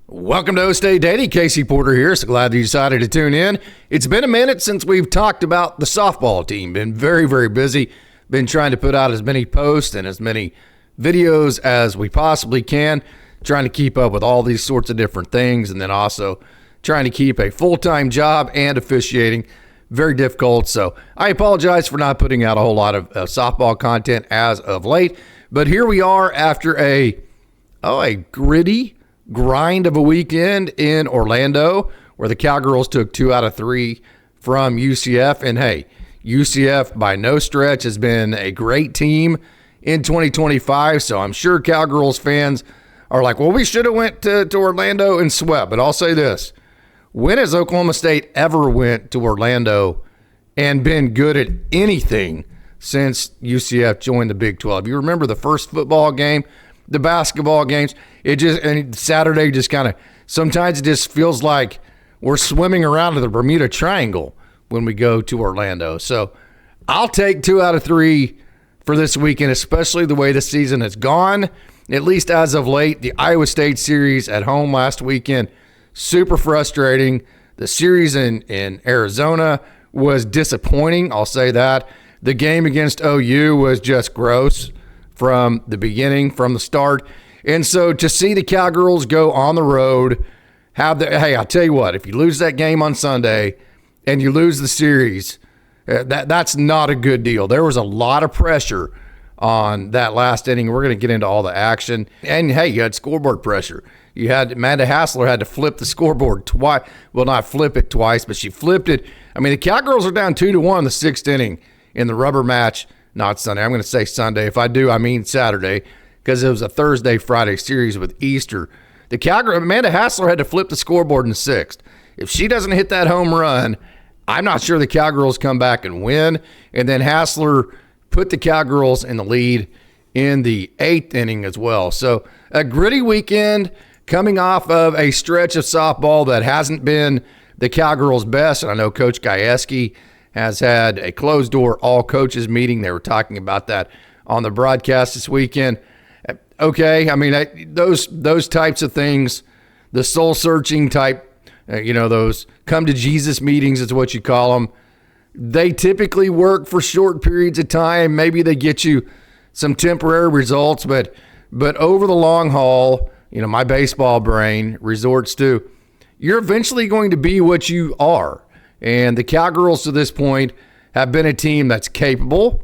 Welcome to OkState Daily. Casey Porter here. So glad that you decided to tune in. It's been a minute since we've talked about the softball team. Been very, very busy. Been trying to put out as many posts and as many videos as we possibly can. Trying to keep up with all these sorts of different things. And then also trying to keep a full-time job and officiating. Very difficult. So I apologize for not putting out a whole lot of softball content as of late. But here we are after a gritty grind of a weekend in Orlando, where the Cowgirls took 2 out of 3 from UCF. And hey, UCF by no stretch has been a great team in 2025. So I'm sure Cowgirls fans are like, well, we should have went to Orlando and swept. But I'll say this: when has Oklahoma State ever went to Orlando and been good at anything since UCF joined the Big 12? You remember the first football game, the basketball games, and Saturday just kind of, sometimes it just feels like we're swimming around in the Bermuda Triangle when we go to Orlando. So I'll take 2 out of 3 for this weekend, especially the way the season has gone, at least as of late. The Iowa State series at home last weekend, super frustrating. The series in Arizona was disappointing, I'll say that. The game against OU was just gross from the beginning, from the start. And so to see the Cowgirls go on the road, hey, I'll tell you what, if you lose that game on Sunday and you lose the series, that's not a good deal. There was a lot of pressure on that last inning. We're going to get into all the action. And hey, you had scoreboard pressure. You had Amanda Hassler had to flip the scoreboard twice. Well, not flip it twice, but she flipped it. I mean, the Cowgirls are down 2-1 in the 6th inning in the rubber match. Not Sunday. I'm going to say Sunday. If I do, I mean Saturday, because it was a Thursday-Friday series with Easter. The Cowgirls, Amanda Hassler had to flip the scoreboard in the 6th. If she doesn't hit that home run, I'm not sure the Cowgirls come back and win. And then Hassler put the Cowgirls in the lead in the 8th inning as well. So a gritty weekend coming off of a stretch of softball that hasn't been the Cowgirls' best. And I know Coach Gajewski has had a closed-door all-coaches meeting. They were talking about that on the broadcast this weekend. Okay, I mean, those types of things, the soul-searching type, those come-to-Jesus meetings is what you call them, they typically work for short periods of time. Maybe they get you some temporary results, but over the long haul, my baseball brain resorts to, you're eventually going to be what you are. And the Cowgirls to this point have been a team that's capable,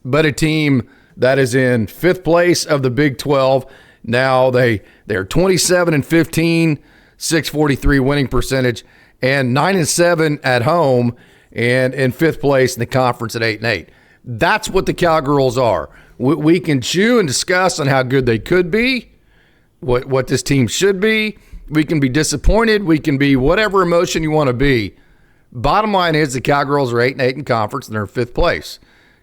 but a team that is in 5th place of the Big 12. Now they're 27-15, 643 winning percentage, and 9-7 at home, and in 5th place in the conference at 8-8. That's what the Cowgirls are. We can chew and discuss on how good they could be, what this team should be. We can be disappointed. We can be whatever emotion you want to be. Bottom line is the Cowgirls are 8-8 in conference and they're in 5th place.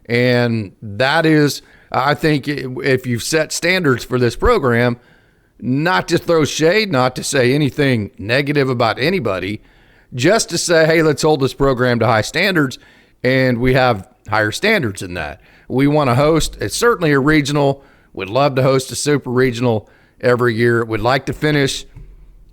And that is, I think, if you've set standards for this program, not to throw shade, not to say anything negative about anybody, just to say, hey, let's hold this program to high standards, and we have higher standards than that. We want to host, it's certainly a regional. We'd love to host a super regional every year. We'd like to finish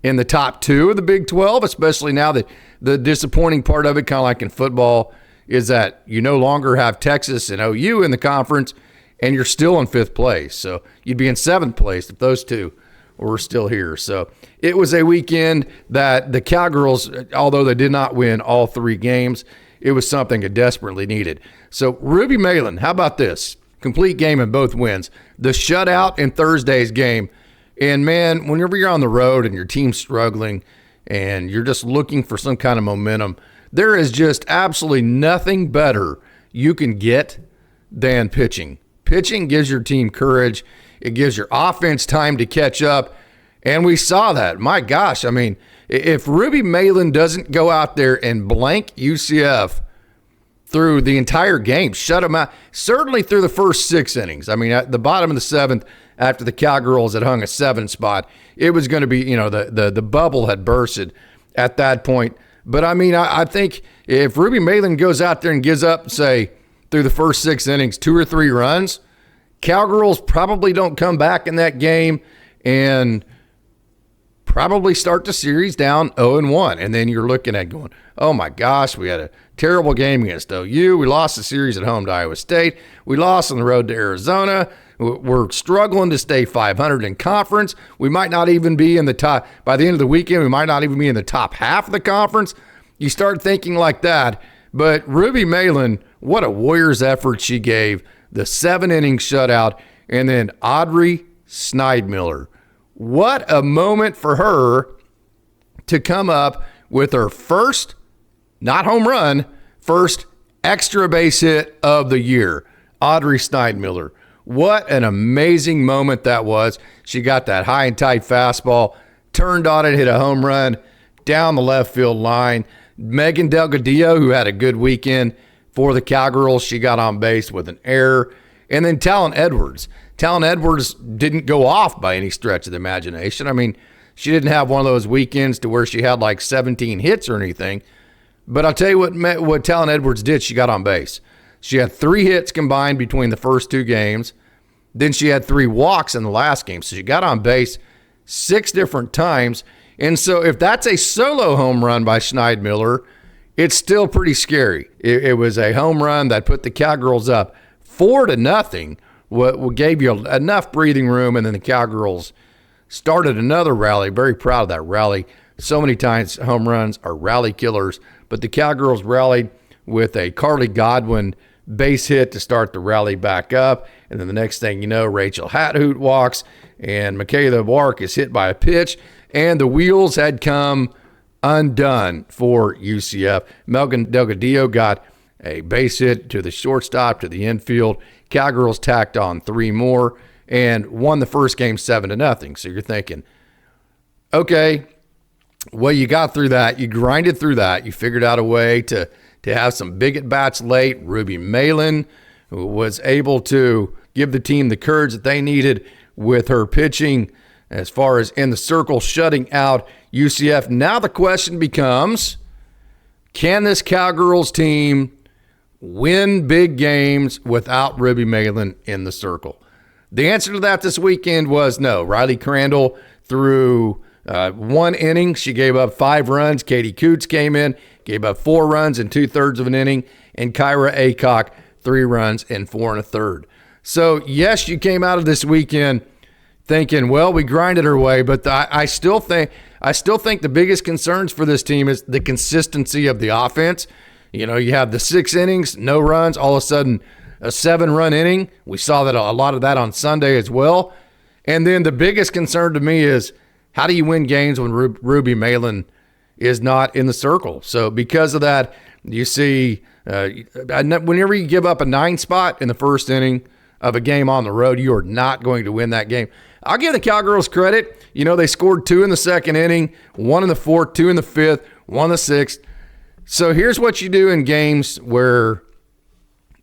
in the top 2 of the Big 12, especially now that the disappointing part of it, kind of like in football, is that you no longer have Texas and OU in the conference, and you're still in 5th place. So you'd be in 7th place if those two were still here. So it was a weekend that the Cowgirls, although they did not win all 3 games, it was something it desperately needed. So Ruby Malin, how about this? Complete game in both wins. The shutout in Thursday's game. And, man, whenever you're on the road and your team's struggling and you're just looking for some kind of momentum, there is just absolutely nothing better you can get than pitching. Pitching gives your team courage. It gives your offense time to catch up. And we saw that. My gosh, I mean, if Ruby Malin doesn't go out there and blank UCF through the entire game, shut them out, certainly through the first 6 innings. I mean, at the bottom of the 7th, after the Cowgirls had hung a 7 spot, it was going to be, the bubble had bursted at that point. But, I mean, I think if Ruby Malin goes out there and gives up, say, through the first 6 innings, 2 or 3 runs, Cowgirls probably don't come back in that game and probably start the series down 0-1. And then you're looking at going, oh my gosh, we had a terrible game against OU. We lost the series at home to Iowa State. We lost on the road to Arizona. We're struggling to stay 500 in conference. We might not even be in the top, by the end of the weekend, we might not even be in the top half of the conference. You start thinking like that. But Ruby Malin, what a Warriors effort she gave. The 7-inning shutout. And then Audrey Schneidmiller. What a moment for her to come up with her first, not home run, first extra base hit of the year. Audrey Schneidmiller. What an amazing moment that was. She got that high and tight fastball, turned on it, hit a home run down the left field line. Megan Delgadillo, who had a good weekend for the Cowgirls, she got on base with an error. And then Talon Edwards. Talon Edwards didn't go off by any stretch of the imagination. I mean, she didn't have one of those weekends to where she had like 17 hits or anything. But I'll tell you what Talon Edwards did. She got on base. She had 3 hits combined between the first 2 games. Then she had 3 walks in the last game. So she got on base 6 different times. And so if that's a solo home run by Schneidmiller, it's still pretty scary. It was a home run that put the Cowgirls up 4-0. What gave you enough breathing room, and then the Cowgirls started another rally. Very proud of that rally. So many times home runs are rally killers, but the Cowgirls rallied with a Carly Godwin base hit to start the rally back up, and then the next thing you know, Rachel Hathoot walks, and Michaela Wark is hit by a pitch, and the wheels had come undone for UCF. Megan Delgadillo got a base hit to the shortstop, to the infield. Cowgirls tacked on 3 more and won the first game 7-0. So you're thinking, okay, well, you got through that. You grinded through that. You figured out a way to have some big at-bats late. Ruby Malin was able to give the team the courage that they needed with her pitching as far as in the circle, shutting out UCF. Now the question becomes, can this Cowgirls team win big games without Ruby Malin in the circle? The answer to that this weekend was no. Riley Crandall threw 1 inning. She gave up 5 runs. Katie Coots came in, gave up 4 runs in 2/3 of an inning, and Kyra Aycock 3 runs in 4 1/3. So, yes, you came out of this weekend thinking, well, we grinded our way, but I still think the biggest concerns for this team is the consistency of the offense. You know, you have the 6 innings, no runs, all of a sudden a 7-run inning. We saw that a lot of that on Sunday as well. And then the biggest concern to me is, how do you win games when Ruby Malin is not in the circle? So because of that, you see whenever you give up a 9 spot in the first inning of a game on the road, you are not going to win that game. I'll give the Cowgirls credit. You know, they scored 2 in the second inning, 1 in the 4th, 2 in the 5th, 1 in the 6th. So here's what you do in games where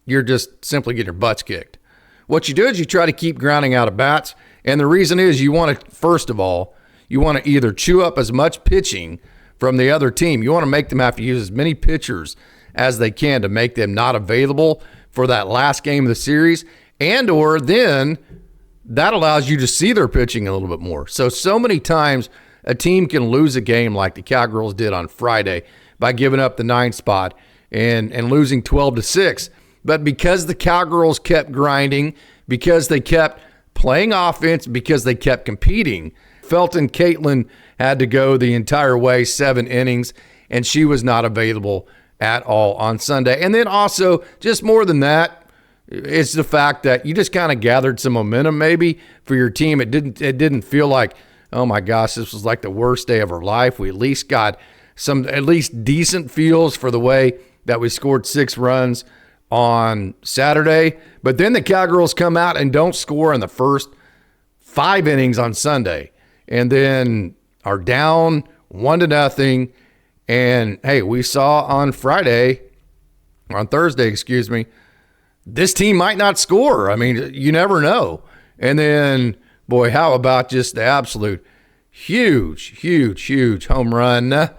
you're just simply getting your butts kicked. What you do is you try to keep grounding out of bats. And the reason is you want to, first of all, you want to either chew up as much pitching from the other team. You want to make them have to use as many pitchers as they can to make them not available for that last game of the series. And or then that allows you to see their pitching a little bit more. So many times a team can lose a game like the Cowgirls did on Friday by giving up the 9 spot and losing 12-6. But because the Cowgirls kept grinding, because they kept playing offense, because they kept competing, Felton Caitlin had to go the entire way, 7 innings, and she was not available at all on Sunday. And then also, just more than that, it's the fact that you just kind of gathered some momentum maybe for your team. It didn't feel like, oh my gosh, this was like the worst day of our life. We at least got some at least decent feels for the way that we scored 6 runs on Saturday. But then the Cowgirls come out and don't score in the first 5 innings on Sunday, and then are down 1-0. And hey, we saw on Thursday, this team might not score. I mean, you never know. And then, boy, how about just the absolute huge home run,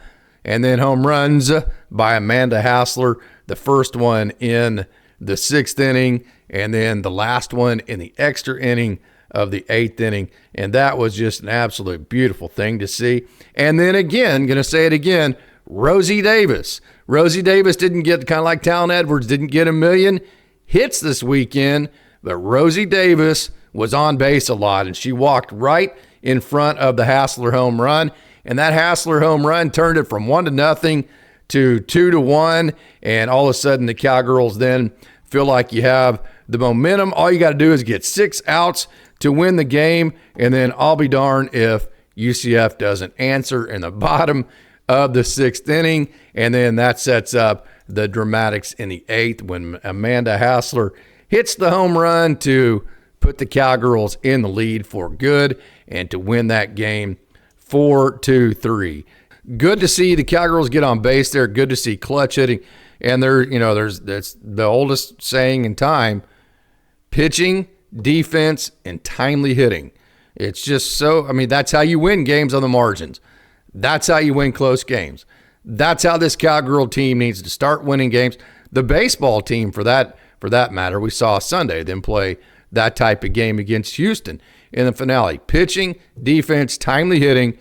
and then home runs by Amanda Hassler, the first one in the 6th inning, and then the last one in the extra inning of the 8th inning, and that was just an absolute beautiful thing to see. And then again, going to say it again, Rosie Davis. Rosie Davis didn't get, kind of like Talon Edwards, didn't get a million hits this weekend, but Rosie Davis was on base a lot, and she walked right in front of the Hassler home run, and that Hassler home run turned it from 1-0 to 2-1, and all of a sudden the Cowgirls then feel like you have the momentum. All you got to do is get 6 outs to win the game, and then I'll be darned if UCF doesn't answer in the bottom of the 6th inning, and then that sets up the dramatics in the 8th when Amanda Hassler hits the home run to put the Cowgirls in the lead for good and to win that game 4-3. Good to see the Cowgirls get on base there. Good to see clutch hitting. And that's the oldest saying in time: pitching, defense, and timely hitting. It's just so, that's how you win games on the margins. That's how you win close games. That's how this Cowgirl team needs to start winning games. The baseball team, for that matter, we saw Sunday them play that type of game against Houston in the finale. Pitching, defense, timely hitting,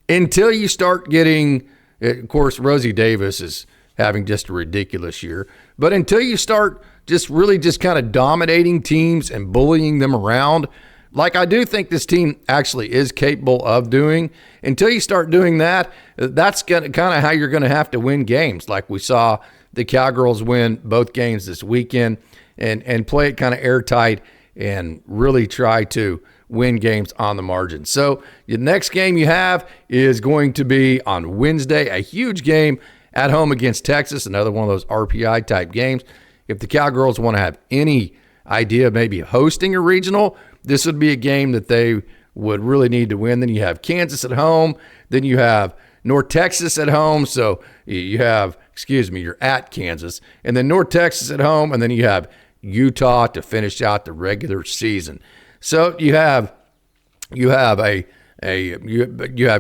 until you start getting, of course, Rosie Davis is having just a ridiculous year, but until you start just really just kind of dominating teams and bullying them around, like I do think this team actually is capable of doing, until you start doing that, that's kind of how you're going to have to win games, like we saw the Cowgirls win both games this weekend, and play it kind of airtight and really try to win games on the margin. So the next game you have is going to be on Wednesday, a huge game at home against Texas, another one of those RPI type games. If the Cowgirls want to have any idea of maybe hosting a regional, this would be a game that they would really need to win. Then you have Kansas at home. Then you have North Texas at home. So you have, you're at Kansas. And then North Texas at home. And then you have Utah to finish out the regular season. So you have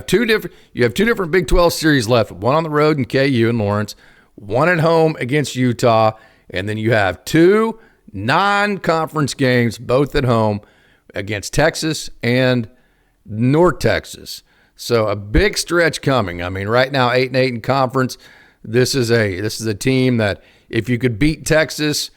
two different Big 12 series left. One on the road in KU and Lawrence, one at home against Utah, and then you have 2 non-conference games, both at home against Texas and North Texas. So a big stretch coming. Right now 8-8 in conference. This is a team that if you could beat Texas,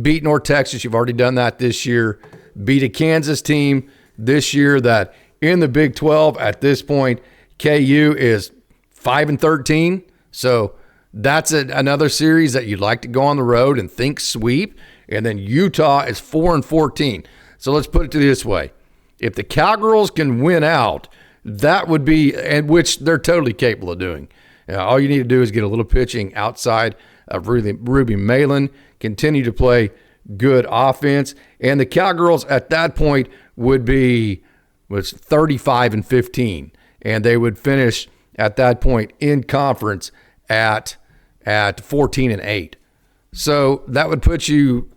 beat North Texas, you've already done that this year. Beat a Kansas team this year that in the Big 12 at this point, KU is 5-13. So that's another series that you'd like to go on the road and think sweep. And then Utah is 4-14. So let's put it this way. If the Cowgirls can win out, that would be, and which they're totally capable of doing. All you need to do is get a little pitching outside of Ruby Malin, continue to play good offense, and the Cowgirls at that point was 35-15, and they would finish at that point in conference at 14-8. So that would put you,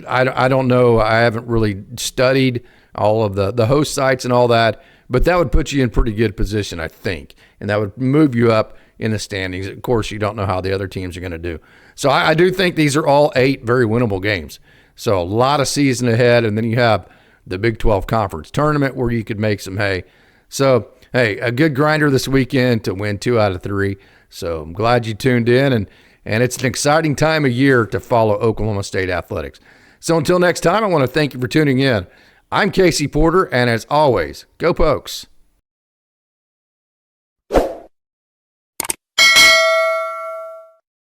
I don't know, I haven't really studied all of the host sites and all that, but that would put you in pretty good position, I think, and that would move you up in the standings. Of course, you don't know how the other teams are going to do. So I do think these are all 8 very winnable games. So a lot of season ahead, and then you have the Big 12 Conference Tournament where you could make some hay. So, hey, a good grinder this weekend to win 2 out of 3. So I'm glad you tuned in, and it's an exciting time of year to follow Oklahoma State athletics. So until next time, I want to thank you for tuning in. I'm Casey Porter, and as always, go Pokes.